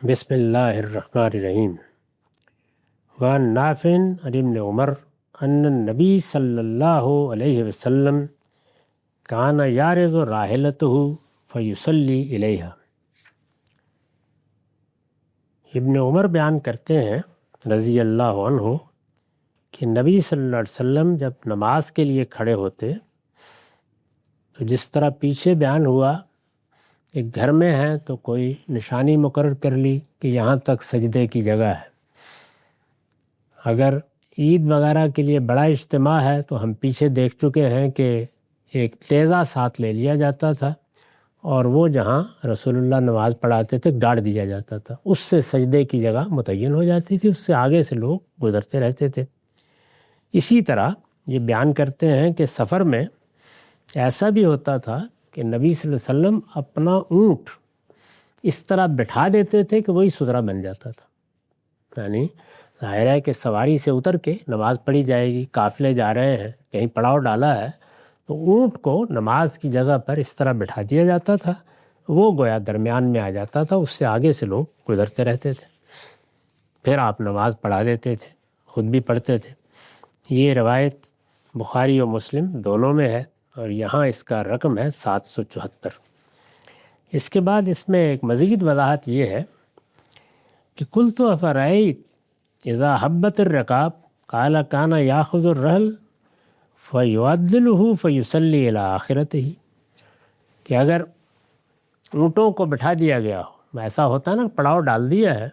بسم اللہ الرحمن الرحیم۔ وعن نافع عن ابن عمر ان النبی صلی اللہ علیہ وسلم کان یعرض راحلتہ فیصلی الیہا۔ ابن عمر بیان کرتے ہیں رضی اللہ عنہ کہ نبی صلی اللہ علیہ وسلم جب نماز کے لیے کھڑے ہوتے تو جس طرح پیچھے بیان ہوا ایک گھر میں ہیں تو کوئی نشانی مقرر کر لی کہ یہاں تک سجدے کی جگہ ہے۔ اگر عید وغیرہ کے لیے بڑا اجتماع ہے تو ہم پیچھے دیکھ چکے ہیں کہ ایک ٹیزا ساتھ لے لیا جاتا تھا اور وہ جہاں رسول اللہ نماز پڑھاتے تھے گاڑ دیا جاتا تھا، اس سے سجدے کی جگہ متعین ہو جاتی تھی، اس سے آگے سے لوگ گزرتے رہتے تھے۔ اسی طرح یہ بیان کرتے ہیں کہ سفر میں ایسا بھی ہوتا تھا کہ نبی صلی اللہ علیہ وسلم اپنا اونٹ اس طرح بٹھا دیتے تھے کہ وہی سترہ بن جاتا تھا۔ یعنی ظاہر ہے کہ سواری سے اتر کے نماز پڑھی جائے گی، قافلے جا رہے ہیں، کہیں پڑاؤ ڈالا ہے تو اونٹ کو نماز کی جگہ پر اس طرح بٹھا دیا جاتا تھا، وہ گویا درمیان میں آ جاتا تھا، اس سے آگے سے لوگ گزرتے رہتے تھے، پھر آپ نماز پڑھا دیتے تھے، خود بھی پڑھتے تھے۔ یہ روایت بخاری و مسلم دونوں میں ہے اور یہاں اس کا رقم ہے 774۔ اس کے بعد اس میں ایک مزید وضاحت یہ ہے کہ قلت افرأیت اذا حبت الرکاب قال کان یاخذ الرحل فیعدلہ فیصلی الی آخرتہ، کہ اگر اونٹوں کو بٹھا دیا گیا ہو، ایسا ہوتا ہے نا پڑاؤ ڈال دیا ہے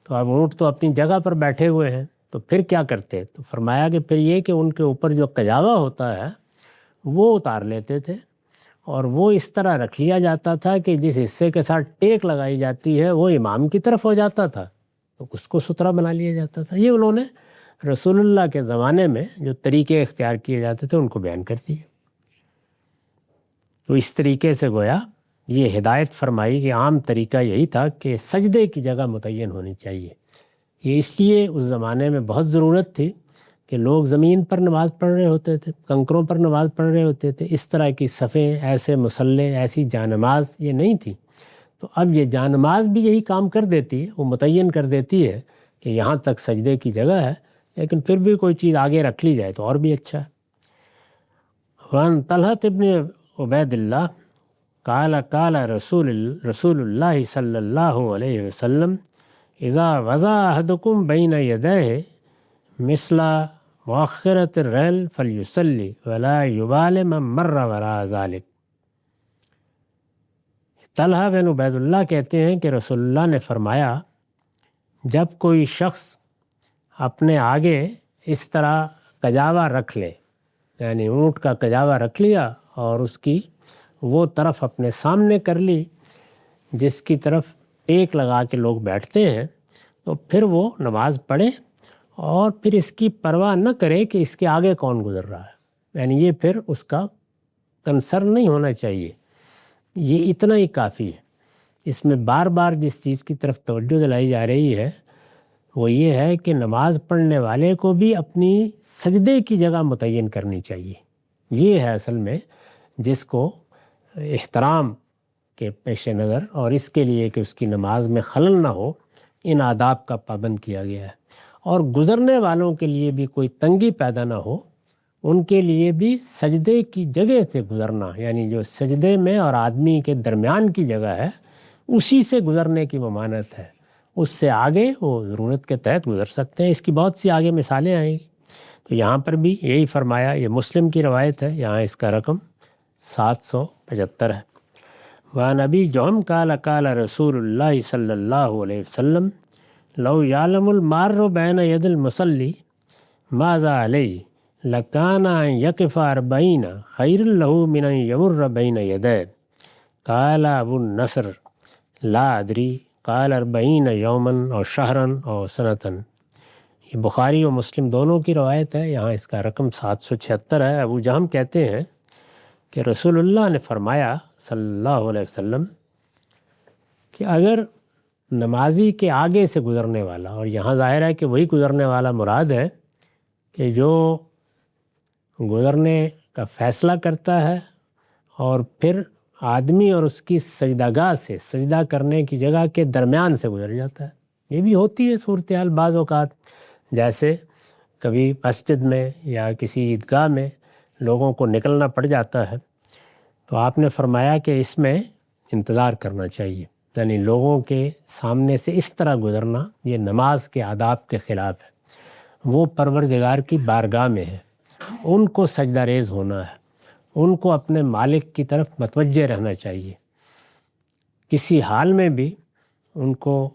تو اب اونٹ تو اپنی جگہ پر بیٹھے ہوئے ہیں تو پھر کیا کرتے؟ تو فرمایا کہ پھر یہ کہ ان کے اوپر جو کجاوا ہوتا ہے وہ اتار لیتے تھے اور وہ اس طرح رکھ لیا جاتا تھا کہ جس حصے کے ساتھ ٹیک لگائی جاتی ہے وہ امام کی طرف ہو جاتا تھا، تو اس کو سترہ بنا لیا جاتا تھا۔ یہ انہوں نے رسول اللہ کے زمانے میں جو طریقے اختیار کیے جاتے تھے ان کو بیان کر دیے۔ تو اس طریقے سے گویا یہ ہدایت فرمائی کہ عام طریقہ یہی تھا کہ سجدے کی جگہ متعین ہونی چاہیے۔ یہ اس لیے اس زمانے میں بہت ضرورت تھی کہ لوگ زمین پر نماز پڑھ رہے ہوتے تھے، کنکروں پر نماز پڑھ رہے ہوتے تھے، اس طرح کی صفیں، ایسے مصلے، ایسی جانماز یہ نہیں تھی۔ تو اب یہ جانماز بھی یہی کام کر دیتی ہے، وہ متعین کر دیتی ہے کہ یہاں تک سجدے کی جگہ ہے، لیکن پھر بھی کوئی چیز آگے رکھ لی جائے تو اور بھی اچھا ہے۔ وعن طلحة ابن عبید اللہ قال قال رسول اللہ صلی اللہ علیہ وسلم اذا وضع احدکم بین یدیہ مثل مؤخرۃ الرحل فلیصلی ولا یبال من مر وراء ذلک۔ طلحہ بن عبید اللہ کہتے ہیں کہ رسول اللہ نے فرمایا جب کوئی شخص اپنے آگے اس طرح کجاوا رکھ لے، یعنی اونٹ کا کجاوا رکھ لیا اور اس کی وہ طرف اپنے سامنے کر لی جس کی طرف ٹیک لگا کے لوگ بیٹھتے ہیں، تو پھر وہ نماز پڑھے اور پھر اس کی پرواہ نہ کرے کہ اس کے آگے کون گزر رہا ہے، یعنی یہ پھر اس کا کنسرن نہیں ہونا چاہیے، یہ اتنا ہی کافی ہے۔ اس میں بار بار جس چیز کی طرف توجہ دلائی جا رہی ہے وہ یہ ہے کہ نماز پڑھنے والے کو بھی اپنی سجدے کی جگہ متعین کرنی چاہیے۔ یہ ہے اصل میں جس کو احترام کے پیش نظر اور اس کے لیے کہ اس کی نماز میں خلل نہ ہو، ان آداب کا پابند کیا گیا ہے، اور گزرنے والوں کے لیے بھی کوئی تنگی پیدا نہ ہو، ان کے لیے بھی سجدے کی جگہ سے گزرنا، یعنی جو سجدے میں اور آدمی کے درمیان کی جگہ ہے اسی سے گزرنے کی ممانعت ہے، اس سے آگے وہ ضرورت کے تحت گزر سکتے ہیں۔ اس کی بہت سی آگے مثالیں آئیں گی، تو یہاں پر بھی یہی فرمایا۔ یہ مسلم کی روایت ہے، یہاں اس کا رقم 775 ہے۔ وعن ابی جہم قال قال رسول اللہ صلی اللہ علیہ وسلم لو یعلم المار بین ید المصلی ماذا علیہ لکان ان یقف 40 خیر لہ من ان یمر بین یدیہ۔ قال ابو النصر لا ادری قال 40 یوما او شہرا او سنتا۔ یہ بخاری و مسلم دونوں کی روایت ہے، یہاں اس کا رقم 776 ہے۔ ابو جہم کہتے ہیں کہ رسول اللہ نے فرمایا صلی اللہ علیہ وسلم کہ اگر نمازی کے آگے سے گزرنے والا، اور یہاں ظاہر ہے کہ وہی گزرنے والا مراد ہے کہ جو گزرنے کا فیصلہ کرتا ہے اور پھر آدمی اور اس کی سجدہ گاہ سے، سجدہ کرنے کی جگہ کے درمیان سے گزر جاتا ہے۔ یہ بھی ہوتی ہے صورتحال بعض اوقات، جیسے کبھی مسجد میں یا کسی عیدگاہ میں لوگوں کو نکلنا پڑ جاتا ہے، تو آپ نے فرمایا کہ اس میں انتظار کرنا چاہیے، یعنی لوگوں کے سامنے سے اس طرح گزرنا یہ نماز کے آداب کے خلاف ہے۔ وہ پروردگار کی بارگاہ میں ہے، ان کو سجدہ ریز ہونا ہے، ان کو اپنے مالک کی طرف متوجہ رہنا چاہیے، کسی حال میں بھی ان کو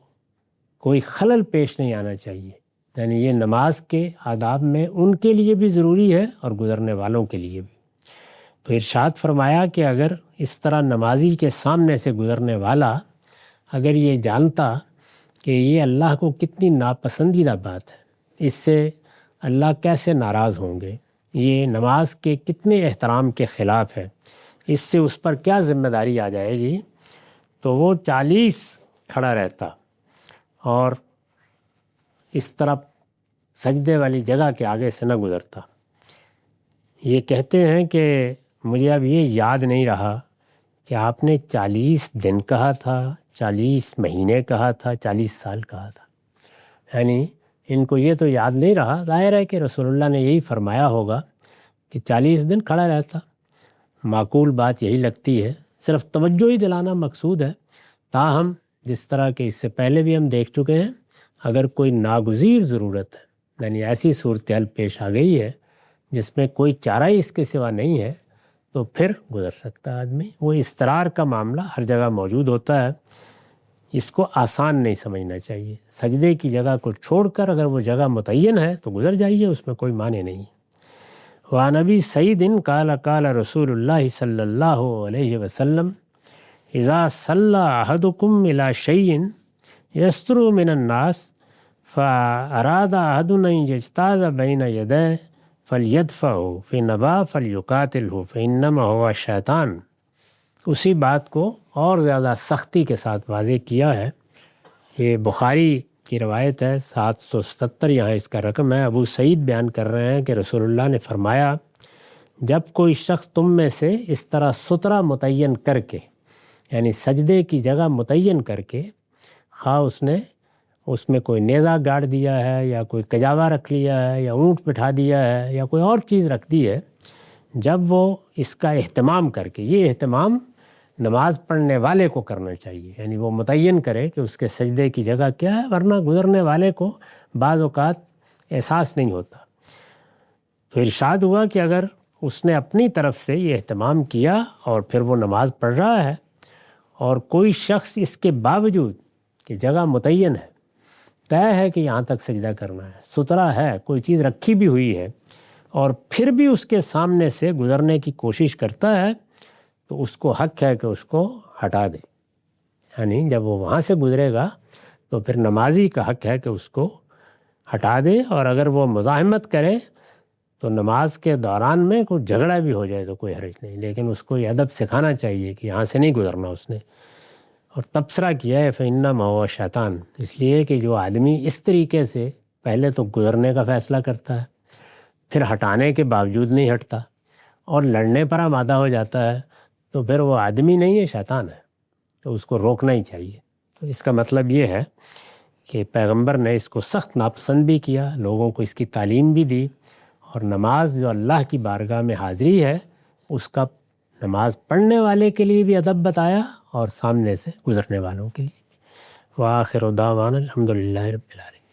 کوئی خلل پیش نہیں آنا چاہیے۔ یعنی یہ نماز کے آداب میں ان کے لیے بھی ضروری ہے اور گزرنے والوں کے لیے بھی۔ تو ارشاد فرمایا کہ اگر اس طرح نمازی کے سامنے سے گزرنے والا اگر یہ جانتا کہ یہ اللہ کو کتنی ناپسندیدہ بات ہے، اس سے اللہ کیسے ناراض ہوں گے، یہ نماز کے کتنے احترام کے خلاف ہے، اس سے اس پر کیا ذمہ داری آ جائے گی، تو وہ 40 کھڑا رہتا اور اس طرح سجدے والی جگہ کے آگے سے نہ گزرتا۔ یہ کہتے ہیں کہ مجھے اب یہ یاد نہیں رہا کہ آپ نے 40 دن کہا تھا، 40 مہینے کہا تھا، 40 سال کہا تھا، یعنی ان کو یہ تو یاد نہیں رہا۔ ظاہر ہے کہ رسول اللہ نے یہی فرمایا ہوگا کہ 40 دن کھڑا رہتا۔ معقول بات یہی لگتی ہے، صرف توجہ ہی دلانا مقصود ہے۔ تاہم جس طرح کہ اس سے پہلے بھی ہم دیکھ چکے ہیں، اگر کوئی ناگزیر ضرورت ہے، یعنی ایسی صورتحال پیش آ گئی ہے جس میں کوئی چارہ ہی اس کے سوا نہیں ہے، تو پھر گزر سکتا ہے آدمی۔ وہ اضطرار کا معاملہ ہر جگہ موجود ہوتا ہے، اس کو آسان نہیں سمجھنا چاہیے۔ سجدے کی جگہ کو چھوڑ کر اگر وہ جگہ متعین ہے تو گزر جائیے، اس میں کوئی معنی نہیں۔ وعن ابی سعید قال قال رسول اللہ صلی اللہ علیہ وسلم اذا صلی احدکم الی شیء یستر من الناس فاراد احد ان یجتاز بین یدیہ فلیدفعہ فإن ابی فلیقاتلہ فإنما هو شیطان۔ اسی بات کو اور زیادہ سختی کے ساتھ واضح کیا ہے۔ یہ بخاری کی روایت ہے، 777 یہاں اس کا رقم ہے۔ ابو سعید بیان کر رہے ہیں کہ رسول اللہ نے فرمایا، جب کوئی شخص تم میں سے اس طرح سترہ متعین کر کے، یعنی سجدے کی جگہ متعین کر کے، خواہ اس میں کوئی نیزہ گاڑ دیا ہے یا کوئی کجاوا رکھ لیا ہے یا اونٹ بٹھا دیا ہے یا کوئی اور چیز رکھ دی ہے، جب وہ اس کا اہتمام کر کے، یہ اہتمام نماز پڑھنے والے کو کرنا چاہیے، یعنی وہ متعین کرے کہ اس کے سجدے کی جگہ کیا ہے، ورنہ گزرنے والے کو بعض اوقات احساس نہیں ہوتا۔ تو ارشاد ہوا کہ اگر اس نے اپنی طرف سے یہ اہتمام کیا اور پھر وہ نماز پڑھ رہا ہے اور کوئی شخص اس کے باوجود کہ جگہ متعین ہے، طے ہے کہ یہاں تک سجدہ کرنا ہے، سترہ ہے، کوئی چیز رکھی بھی ہوئی ہے، اور پھر بھی اس کے سامنے سے گزرنے کی کوشش کرتا ہے، تو اس کو حق ہے کہ اس کو ہٹا دے۔ یعنی جب وہ وہاں سے گزرے گا تو پھر نمازی کا حق ہے کہ اس کو ہٹا دے، اور اگر وہ مزاحمت کرے تو نماز کے دوران میں کوئی جھگڑا بھی ہو جائے تو کوئی حرج نہیں، لیکن اس کو یہ ادب سکھانا چاہیے کہ یہاں سے نہیں گزرنا اس نے۔ اور تبصرہ کیا ہے فإنما هو شیطان، اس لیے کہ جو آدمی اس طریقے سے پہلے تو گزرنے کا فیصلہ کرتا ہے، پھر ہٹانے کے باوجود نہیں ہٹتا اور لڑنے پر آمادہ ہو جاتا ہے، تو پھر وہ آدمی نہیں ہے، شیطان ہے، تو اس کو روکنا ہی چاہیے۔ تو اس کا مطلب یہ ہے کہ پیغمبر نے اس کو سخت ناپسند بھی کیا، لوگوں کو اس کی تعلیم بھی دی، اور نماز جو اللہ کی بارگاہ میں حاضری ہے اس کا نماز پڑھنے والے کے لیے بھی ادب بتایا اور سامنے سے گزرنے والوں کے لیے بھی۔ وآخر دعوانا الحمدللہ رب العالمین۔